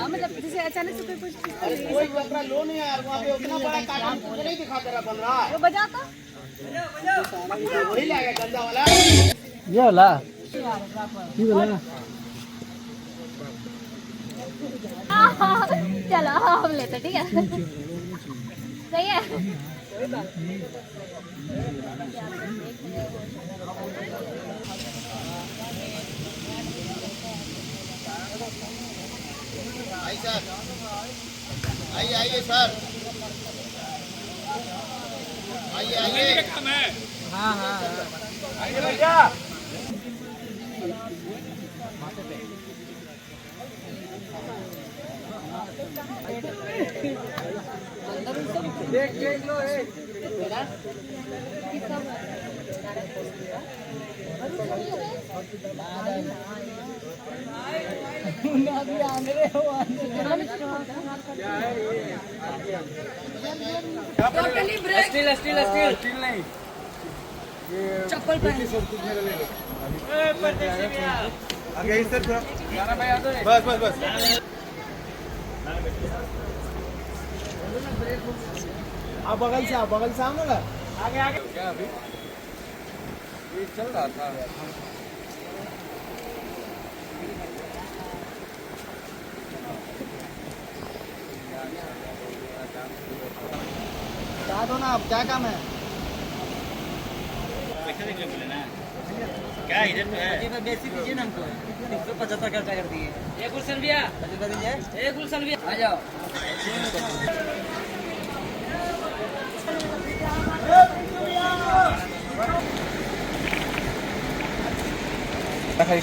मतलब जैसे अचानक से कोई कोई कपड़ा लो नहीं यार, वहाँ पे उतना बड़ा कार्टन तुझे नहीं दिखा दे रहा बन रहा है। वो बजाता वही लाएगा गंदा वाला। ये वाला चलो हम लेते ठीक है सही है। आइए सर, आइए आइए सर, आइए आइए। हाँ हाँ आइए भैया। देख देख लो स्टील स्टील स्टील स्टील नहीं, चप्पल पहन आगे इस तरफ थोड़ा। बस बस बस। आप बगल से आओ ना। आगे आगे। क्या अभी ये चल रहा था। बता दो ना, अब क्या काम है? पैसा देख ले बोले ना क्या इधर पे है तो बेसिक दीजिए ना हमको, 175 खर्चा कर दिए। एक गुलशन भैया 75 दीजिए। एक गुलशन भैया आ जाओ।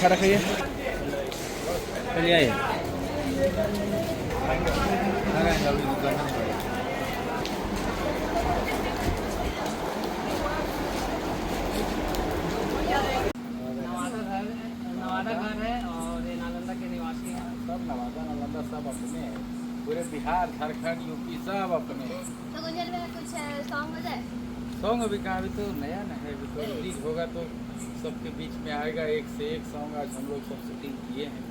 खड़ा खाइए। चलिए आइए नवादा घर है और ये नालंदा के निवासी हैं। सब नवादा नालंदा सब अपने हैं, पूरे बिहार झारखंड यूपी सब अपने हैं। तो गुंजन में कुछ सॉन्ग हो जाए। सॉन्ग अभी कहाँ, अभी तो नया न है, अभी तो रिलीज होगा तो सबके बीच में आएगा। एक से एक सॉन्ग आज हम लोग सब शूटिंग किए हैं,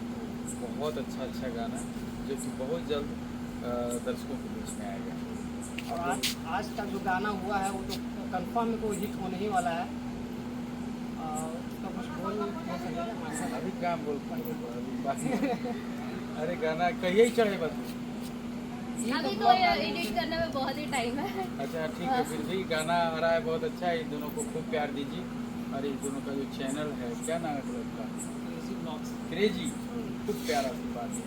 बहुत अच्छा गाना जो कि बहुत जल्द दर्शकों के बीच में आएगा। और आज तक जो गाना हुआ है वो तो कंफर्म कोई हिट होने ही वाला है। उसका कुछ बोल नहीं सकते। अभी काम बोल पाएंगे अभी बाकी अरे गाना कहिए ही चढ़े बस। अभी तो एडिट करने में बहुत ही टाइम है। अच्छा ठीक है, फिर भी गाना आ रहा है बहुत अच्छा है। इन दोनों को खूब प्यार दीजिए और इन दोनों का जो चैनल है, क्या नाम है उसका? क्रेजी। खूब प्यारा सी बात है,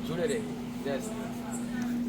जुड़े रहिए। जय श्री राम।